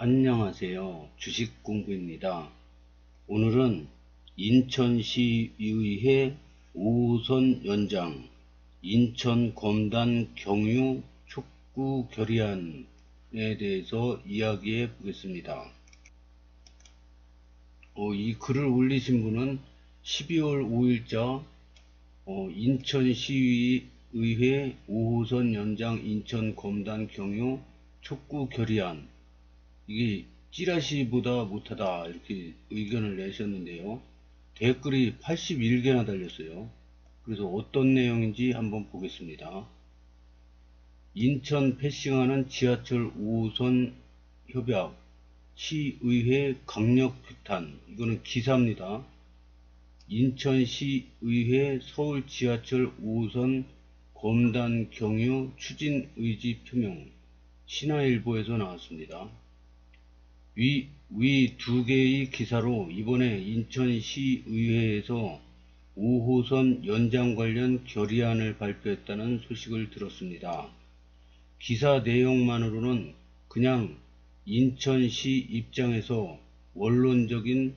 안녕하세요. 주식공부입니다. 오늘은 인천시의회 5호선 연장, 인천검단 경유 촉구 결의안에 대해서 이야기해 보겠습니다. 이 글을 올리신 분은 12월 5일자 인천시의회 5호선 연장 인천검단 경유 촉구 결의안, 이게 찌라시보다 못하다 이렇게 의견을 내셨는데요. 댓글이 81개나 달렸어요. 그래서 어떤 내용인지 한번 보겠습니다. 인천 패싱하는 지하철 5호선 협약, 시의회 강력 규탄. 이거는 기사입니다. 인천시의회 서울 지하철 5호선 검단 경유 추진 의지 표명. 신화일보에서 나왔습니다. 위 두 개의 기사로 이번에 인천시의회에서 5호선 연장 관련 결의안을 발표했다는 소식을 들었습니다. 기사 내용만으로는 그냥 인천시 입장에서 원론적인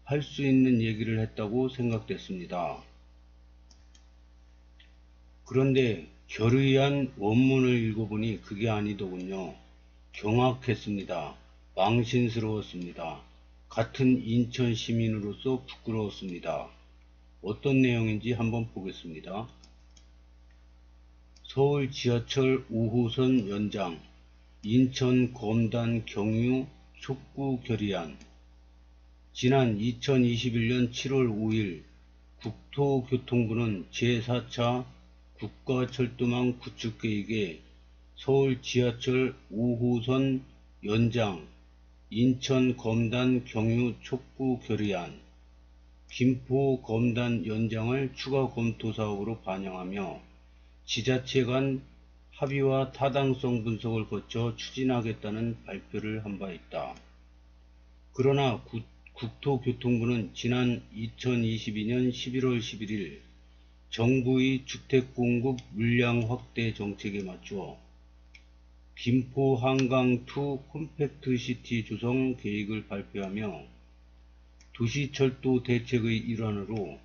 할 수 있는 얘기를 했다고 생각됐습니다. 그런데 결의안 원문을 읽어보니 그게 아니더군요. 경악했습니다. 망신스러웠습니다. 같은 인천 시민으로서 부끄러웠습니다. 어떤 내용인지 한번 보겠습니다. 서울 지하철 5호선 연장, 인천 검단 경유 촉구 결의안. 지난 2021년 7월 5일 국토교통부는 제4차 국가철도망 구축계획에 서울 지하철 5호선 연장, 인천 검단 경유 촉구 결의안, 김포 검단 연장을 추가 검토 사업으로 반영하며 지자체 간 합의와 타당성 분석을 거쳐 추진하겠다는 발표를 한 바 있다. 그러나 국토교통부는 지난 2022년 11월 11일 정부의 주택공급 물량 확대 정책에 맞추어 김포 한강2 컴팩트시티 조성 계획을 발표하며 도시철도 대책의 일환으로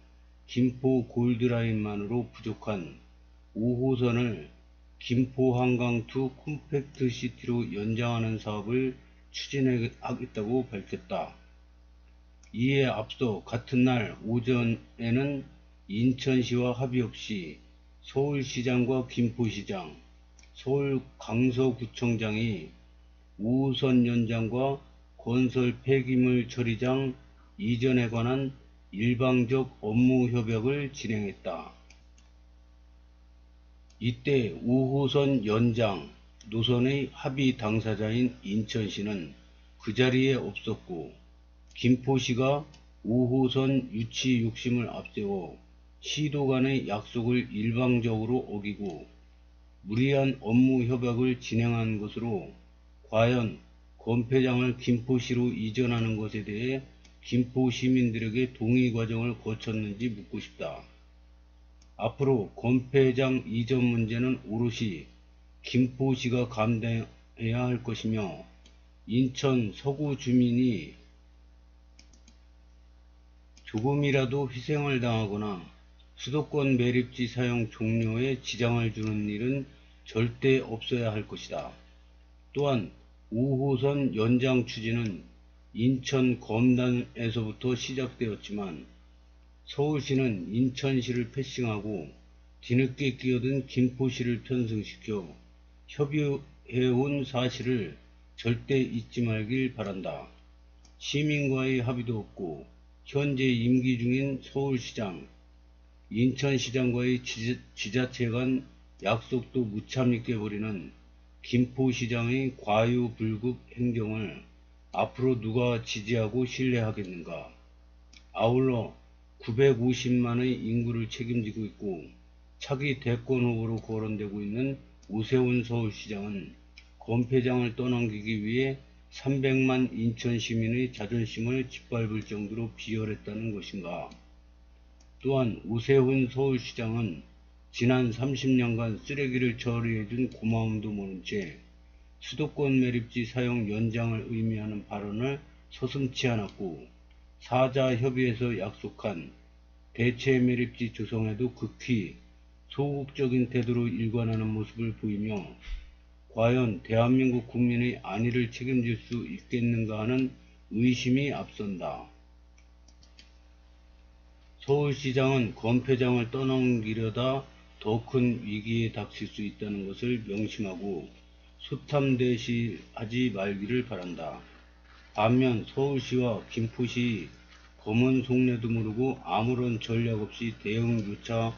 김포 골드라인만으로 부족한 5호선을 김포 한강2 컴팩트시티로 연장하는 사업을 추진하겠다고 밝혔다. 이에 앞서 같은 날 오전에는 인천시와 합의 없이 서울시장과 김포시장, 서울 강서구청장이 5호선 연장과 건설 폐기물 처리장 이전에 관한 일방적 업무 협약을 진행했다. 이때 5호선 연장 노선의 합의 당사자인 인천시는 그 자리에 없었고 김포시가 5호선 유치 욕심을 앞세워 시도 간의 약속을 일방적으로 어기고 무리한 업무 협약을 진행한 것으로 과연 건폐장을 김포시로 이전하는 것에 대해 김포 시민들에게 동의 과정을 거쳤는지 묻고 싶다. 앞으로 건폐장 이전 문제는 오롯이 김포시가 감당해야 할 것이며 인천 서구 주민이 조금이라도 희생을 당하거나 수도권 매립지 사용 종료에 지장을 주는 일은 절대 없어야 할 것이다. 또한 5호선 연장 추진은 인천 검단에서부터 시작되었지만 서울시는 인천시를 패싱하고 뒤늦게 끼어든 김포시를 편승시켜 협의해온 사실을 절대 잊지 말길 바란다. 시민과의 합의도 없고 현재 임기 중인 서울시장, 인천시장과의 지자체 간 약속도 무참히 깨버리는 김포시장의 과유불급 행정을 앞으로 누가 지지하고 신뢰하겠는가. 아울러 950만의 인구를 책임지고 있고 차기 대권 후보로 거론되고 있는 오세훈 서울시장은 건폐장을 떠넘기기 위해 300만 인천 시민의 자존심을 짓밟을 정도로 비열했다는 것인가. 또한 오세훈 서울시장은 지난 30년간 쓰레기를 처리해준 고마움도 모른 채 수도권 매립지 사용 연장을 의미하는 발언을 서슴지 않았고, 사자 협의에서 약속한 대체 매립지 조성에도 극히 소극적인 태도로 일관하는 모습을 보이며, 과연 대한민국 국민의 안위를 책임질 수 있겠는가 하는 의심이 앞선다. 서울시장은 권폐장을 떠넘기려다 더 큰 위기에 닥칠 수 있다는 것을 명심하고 수탐대시하지 말기를 바란다. 반면 서울시와 김포시 검은 속내도 모르고 아무런 전략 없이 대응조차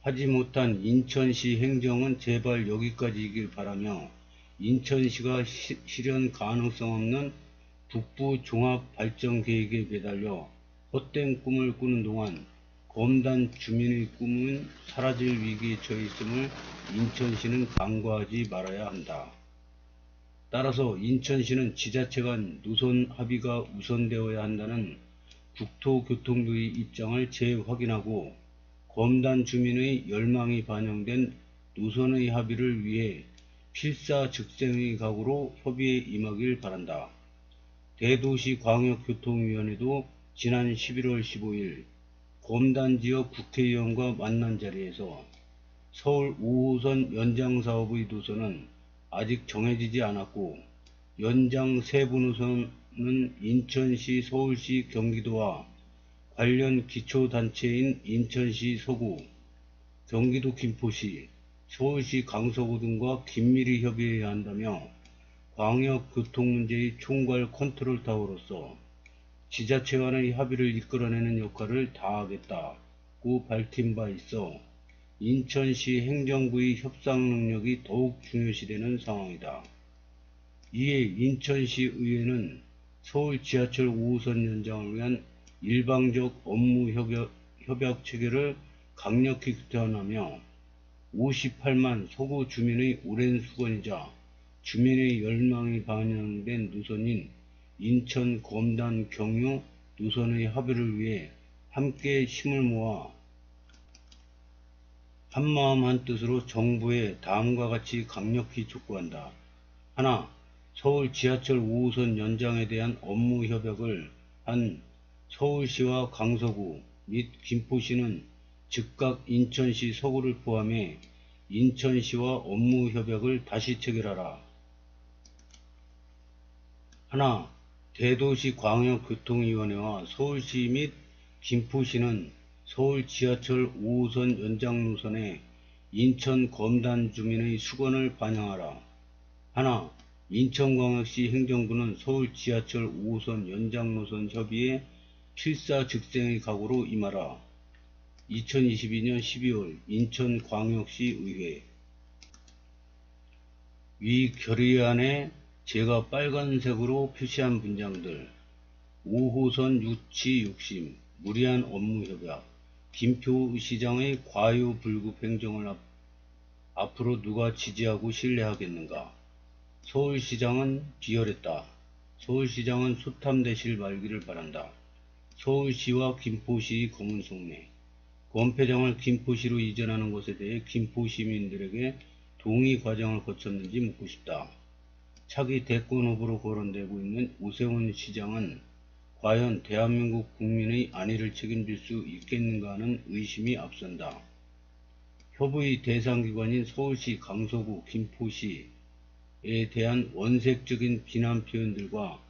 하지 못한 인천시 행정은 제발 여기까지이길 바라며, 인천시가 실현 가능성 없는 북부 종합발전계획에 매달려 헛된 꿈을 꾸는 동안 검단 주민의 꿈은 사라질 위기에 처해 있음을 인천시는 간과하지 말아야 한다. 따라서 인천시는 지자체 간 노선 합의가 우선되어야 한다는 국토교통부의 입장을 재확인하고, 검단 주민의 열망이 반영된 노선의 합의를 위해 필사즉생의 각오로 협의에 임하길 바란다. 대도시광역교통위원회도 지난 11월 15일 검단지역 국회의원과 만난 자리에서 서울 5호선 연장사업의 노선은 아직 정해지지 않았고, 연장 세부 노선은 인천시, 서울시, 경기도와 관련 기초단체인 인천시 서구, 경기도 김포시, 서울시 강서구 등과 긴밀히 협의해야 한다며, 광역교통 문제의 총괄 컨트롤 타워로서 지자체 간의 합의를 이끌어내는 역할을 다하겠다고 밝힌 바 있어 인천시 행정부의 협상 능력이 더욱 중요시되는 상황이다. 이에 인천시 의회는 서울 지하철 5호선 연장을 위한 일방적 업무 협약 체계를 강력히 규탄하며, 58만 서구 주민의 오랜 수건이자 주민의 열망이 반영된 노선인 인천 검단 경유 노선의 합의를 위해 함께 힘을 모아 한마음 한뜻으로 정부에 다음과 같이 강력히 촉구한다. 하나, 서울 지하철 5호선 연장에 대한 업무 협약을 한 서울시와 강서구 및 김포시는 즉각 인천시 서구를 포함해 인천시와 업무 협약을 다시 체결하라. 하나, 대도시광역교통위원회와 서울시 및 김포시는 서울 지하철 5호선 연장 노선에 인천 검단 주민의 수건을 반영하라. 하나, 인천광역시 행정부는 서울 지하철 5호선 연장 노선 협의에 필사즉생의 각오로 임하라. 2022년 12월 인천광역시 의회. 위 결의안에 제가 빨간색으로 표시한 문장들: 5호선 유치 욕심, 무리한 업무 협약, 김포시장의 과유불급 행정을 앞으로 누가 지지하고 신뢰하겠는가? 서울시장은 비열했다. 서울시장은 수탐대실 말기를 바란다. 서울시와 김포시의 검은 속내. 권폐장을 김포시로 이전하는 것에 대해 김포 시민들에게 동의 과정을 거쳤는지 묻고 싶다. 차기 대권 후보로 거론되고 있는 오세훈 시장은 과연 대한민국 국민의 안위를 책임질 수 있겠는가 하는 의심이 앞선다. 협의 대상기관인 서울시, 강서구, 김포시에 대한 원색적인 비난 표현들과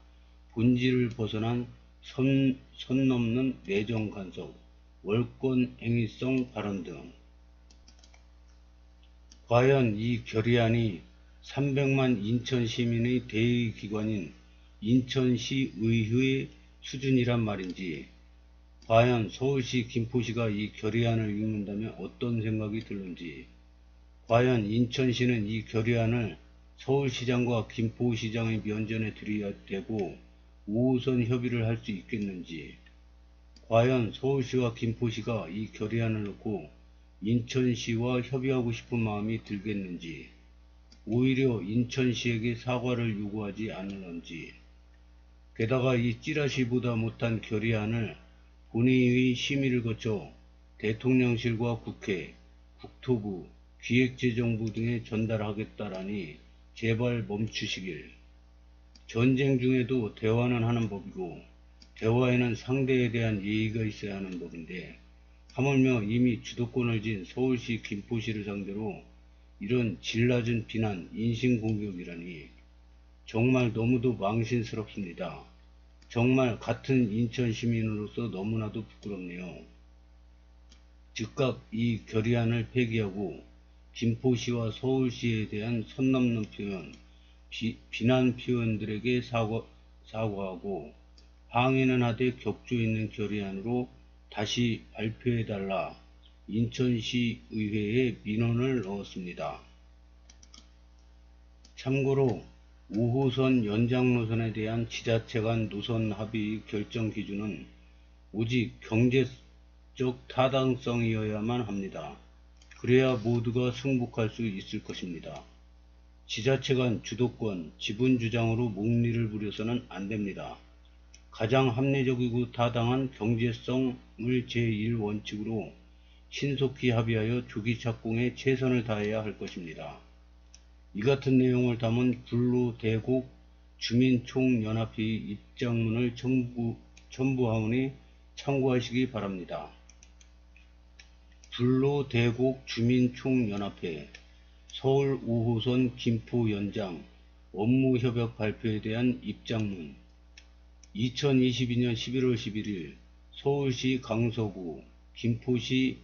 본질을 벗어난 선 넘는 내정 간섭, 월권 행위성 발언 등, 과연 이 결의안이 300만 인천 시민의 대의 기관인 인천시의회 수준이란 말인지, 과연 서울시, 김포시가 이 결의안을 읽는다면 어떤 생각이 들는지, 과연 인천시는 이 결의안을 서울시장과 김포시장의 면전에 들이대고 5호선 협의를 할 수 있겠는지, 과연 서울시와 김포시가 이 결의안을 놓고 인천시와 협의하고 싶은 마음이 들겠는지, 오히려 인천시에게 사과를 요구하지 않을런지, 게다가 이 찌라시보다 못한 결의안을 본회의 심의를 거쳐 대통령실과 국회, 국토부, 기획재정부 등에 전달하겠다라니 제발 멈추시길. 전쟁 중에도 대화는 하는 법이고 대화에는 상대에 대한 예의가 있어야 하는 법인데 하물며 이미 주도권을 쥔 서울시 김포시를 상대로 이런 질 낮은 비난, 인신공격이라니 정말 너무도 망신스럽습니다. 정말 같은 인천 시민으로서 너무나도 부끄럽네요. 즉각 이 결의안을 폐기하고 김포시와 서울시에 대한 선 넘는 표현, 비난 표현들에게 사과하고 항의는 하되 격조 있는 결의안으로 다시 발표해달라 인천시의회에 민원을 넣었습니다. 참고로 5호선 연장 노선에 대한 지자체 간 노선 합의 결정 기준은 오직 경제적 타당성이어야만 합니다. 그래야 모두가 승복할 수 있을 것입니다. 지자체 간 주도권, 지분 주장으로 목리를 부려서는 안 됩니다. 가장 합리적이고 타당한 경제성을 제1원칙으로 신속히 합의하여 조기 착공에 최선을 다해야 할 것입니다. 이 같은 내용을 담은 불로대곡 주민총연합회 입장문을 첨부하오니 참고하시기 바랍니다. 불로대곡 주민총연합회 서울 5호선 김포 연장 업무협약 발표에 대한 입장문 2022년 11월 11일 서울시 강서구 김포시의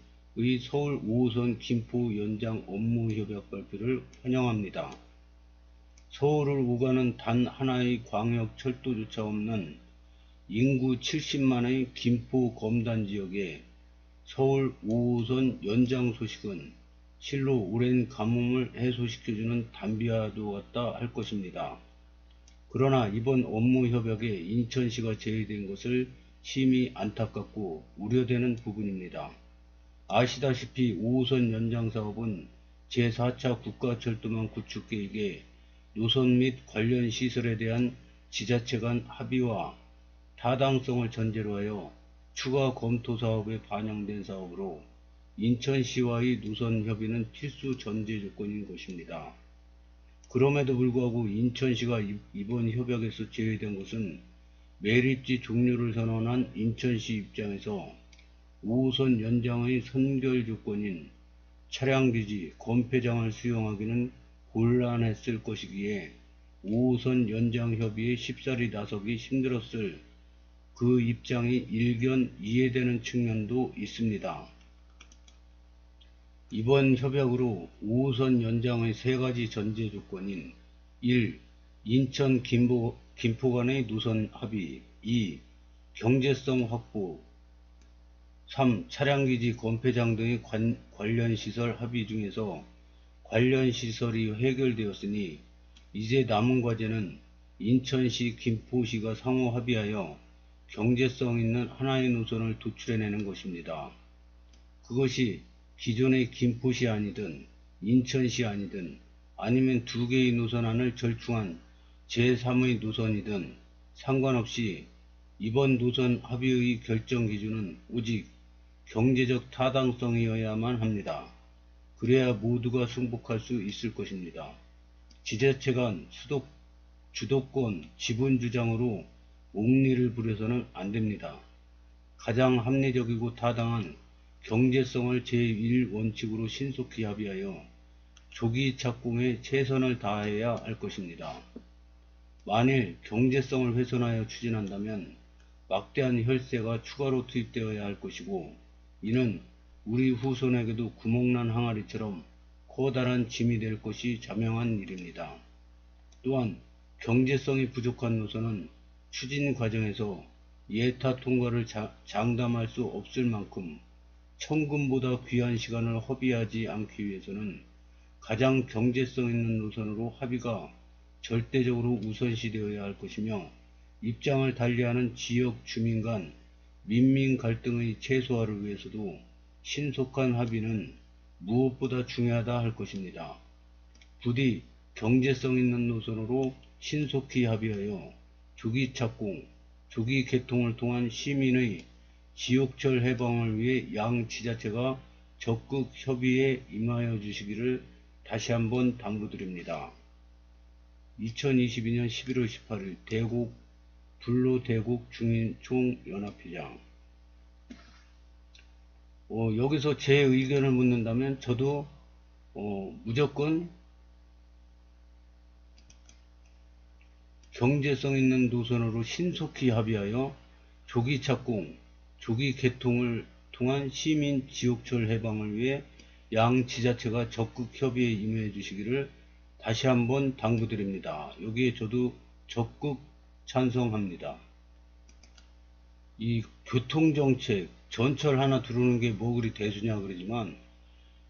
서울 5호선 김포 연장 업무협약 발표를 환영합니다. 서울을 오가는 단 하나의 광역철도조차 없는 인구 70만의 김포 검단 지역에 서울 5호선 연장 소식은 실로 오랜 가뭄을 해소시켜주는 담비와도 같다 할 것입니다. 그러나 이번 업무협약에 인천시가 제외된 것을 심히 안타깝고 우려되는 부분입니다. 아시다시피 5호선 연장 사업은 제4차 국가철도망 구축 계획에 노선 및 관련 시설에 대한 지자체 간 합의와 타당성을 전제로 하여 추가 검토 사업에 반영된 사업으로 인천시와의 노선 협의는 필수 전제 조건인 것입니다. 그럼에도 불구하고 인천시가 이번 협약에서 제외된 것은 매립지 종료를 선언한 인천시 입장에서 5호선 연장의 선결 조건인 차량기지, 건폐장을 수용하기는 곤란했을 것이기에 5호선 연장 협의에 쉽사리 나서기 힘들었을 그 입장이 일견 이해되는 측면도 있습니다. 이번 협약으로 5호선 연장의 세 가지 전제 조건인 1. 인천 김포 간의 노선 합의 2. 경제성 확보 3. 차량기지 건폐장 등의 관련 시설 합의 중에서 관련 시설이 해결되었으니 이제 남은 과제는 인천시 김포시가 상호 합의하여 경제성 있는 하나의 노선을 도출해내는 것입니다. 그것이 기존의 김포시 아니든 인천시 아니든 아니면 두 개의 노선안을 절충한 제3의 노선이든 상관없이 이번 노선 합의의 결정 기준은 오직 경제적 타당성이어야만 합니다. 그래야 모두가 승복할 수 있을 것입니다. 지자체 간 주도권, 지분 주장으로 옥리를 부려서는 안 됩니다. 가장 합리적이고 타당한 경제성을 제1원칙으로 신속히 합의하여 조기 착공에 최선을 다해야 할 것입니다. 만일 경제성을 훼손하여 추진한다면 막대한 혈세가 추가로 투입되어야 할 것이고 이는 우리 후손에게도 구멍난 항아리처럼 커다란 짐이 될 것이 자명한 일입니다. 또한 경제성이 부족한 노선은 추진 과정에서 예타 통과를 장담할 수 없을 만큼 천금보다 귀한 시간을 허비하지 않기 위해서는 가장 경제성 있는 노선으로 합의가 절대적으로 우선시되어야 할 것이며 입장을 달리하는 지역 주민 간 민민 갈등의 최소화를 위해서도 신속한 합의는 무엇보다 중요하다 할 것입니다. 부디 경제성 있는 노선으로 신속히 합의하여 조기 착공, 조기 개통을 통한 시민의 지옥철 해방을 위해 양 지자체가 적극 협의에 임하여 주시기를 다시 한번 당부드립니다. 2022년 11월 18일 불로대국 중인총연합회장. 여기서 제 의견을 묻는다면 저도 무조건 경제성 있는 노선으로 신속히 합의하여 조기 착공, 조기 개통을 통한 시민 지옥철 해방을 위해 양 지자체가 적극 협의에 임해 주시기를 다시 한번 당부드립니다. 여기에 저도 적극 찬성합니다. 이 교통정책, 전철 하나 들어오는 게 뭐 그리 대수냐 그러지만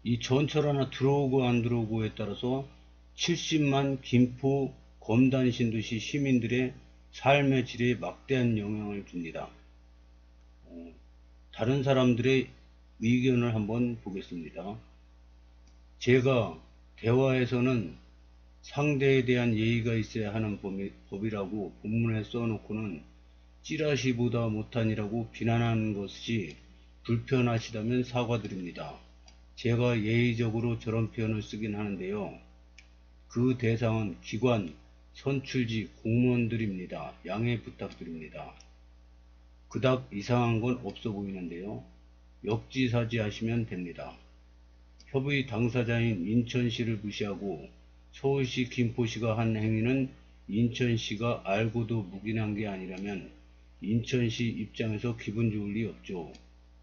이 전철 하나 들어오고 안 들어오고에 따라서 70만 김포 검단 신도시 시민들의 삶의 질에 막대한 영향을 줍니다. 다른 사람들의 의견을 한번 보겠습니다. 제가 대화에서는 상대에 대한 예의가 있어야 하는 법이라고 본문에 써놓고는 찌라시보다 못하니라고 비난하는 것이 불편하시다면 사과드립니다. 제가 예의적으로 저런 표현을 쓰긴 하는데요. 그 대상은 기관, 선출직, 공무원들입니다. 양해 부탁드립니다. 그닥 이상한 건 없어 보이는데요. 역지사지 하시면 됩니다. 협의 당사자인 인천시를 무시하고 서울시, 김포시가 한 행위는 인천시가 알고도 묵인한 게 아니라면 인천시 입장에서 기분 좋을 리 없죠.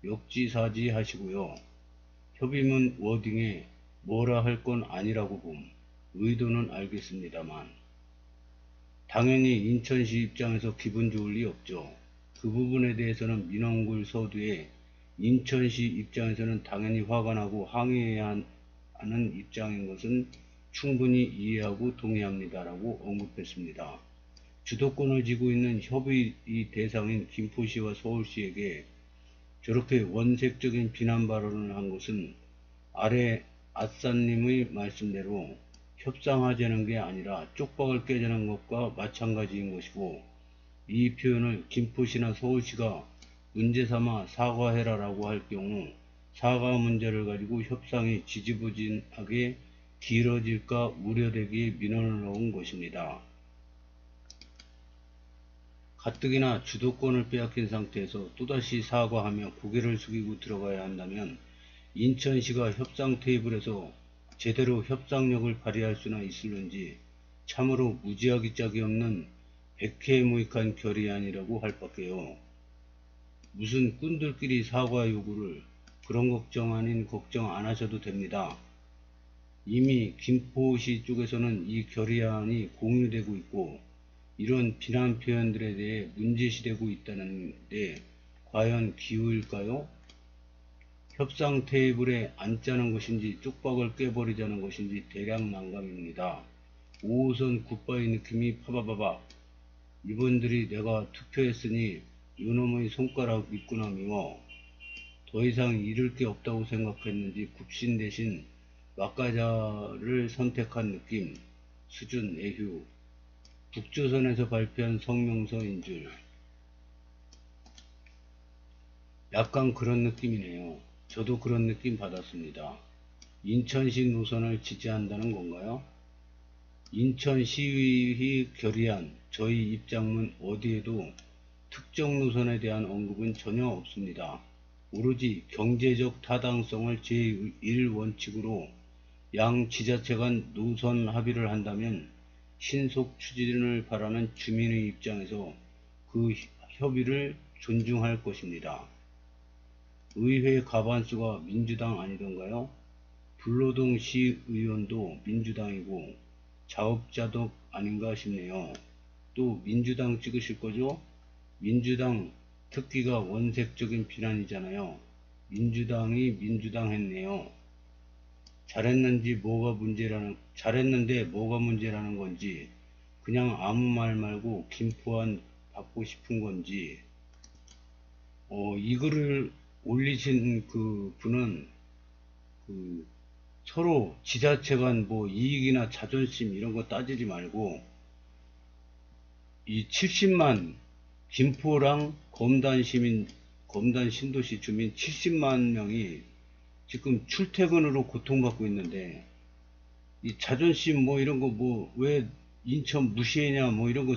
역지사지 하시고요. 협의문 워딩에 뭐라 할 건 아니라고 봄. 의도는 알겠습니다만 당연히 인천시 입장에서 기분 좋을 리 없죠. 그 부분에 대해서는 민원글 서두에 인천시 입장에서는 당연히 화가 나고 항의해야 하는 입장인 것은 충분히 이해하고 동의합니다라고 언급했습니다. 주도권을 쥐고 있는 협의 대상인 김포시와 서울시에게 저렇게 원색적인 비난 발언을 한 것은 아래 아싸님의 말씀대로 협상하자는 게 아니라 쪽박을 깨자는 것과 마찬가지인 것이고, 이 표현을 김포시나 서울시가 문제삼아 사과해라라고 할 경우 사과 문제를 가지고 협상이 지지부진하게 길어질까 우려되기에 민원을 넣은 것입니다. 가뜩이나 주도권을 빼앗긴 상태에서 또다시 사과하며 고개를 숙이고 들어가야 한다면 인천시가 협상 테이블에서 제대로 협상력을 발휘할 수나 있을는지 참으로 무지하기 짝이 없는 백해무익한 결의안이라고 할 밖에요. 무슨 꾼들끼리 사과 요구를, 그런 걱정 아닌 걱정 안 하셔도 됩니다. 이미 김포시 쪽에서는 이 결의안이 공유되고 있고 이런 비난 표현들에 대해 문제시되고 있다는데 과연 기우일까요? 협상 테이블에 앉자는 것인지 쪽박을 깨버리자는 것인지 대략 난감입니다. 5호선 굿바이 느낌이 파바바바. 이분들이 내가 투표했으니 요놈의 손가락 믿구나 미워. 더 이상 잃을 게 없다고 생각했는지 굽신 대신 막가자를 선택한 느낌. 수준 애휴. 북조선에서 발표한 성명서인 줄. 약간 그런 느낌이네요. 저도 그런 느낌 받았습니다. 인천시 노선을 지지한다는 건가요? 인천시의 결의안, 저희 입장문 어디에도 특정 노선에 대한 언급은 전혀 없습니다. 오로지 경제적 타당성을 제1원칙으로 양 지자체 간 노선 합의를 한다면 신속 추진을 바라는 주민의 입장에서 그 협의를 존중할 것입니다. 의회 과반수가 민주당 아니던가요? 불로동 시의원도 민주당이고 자업자득 아닌가 싶네요. 또 민주당 찍으실 거죠? 민주당 특기가 원색적인 비난이잖아요. 민주당이 민주당 했네요. 잘했는데 뭐가 문제라는 건지, 그냥 아무 말 말고 김포안 받고 싶은 건지. 이 글을 올리신 그 분은 서로 지자체 간 뭐 이익이나 자존심 이런 거 따지지 말고 이 70만 김포랑 검단 신도시 주민 70만 명이 지금 출퇴근으로 고통받고 있는데 이 자존심 뭐 이런 거 뭐 왜 인천 무시했냐 뭐 이런 거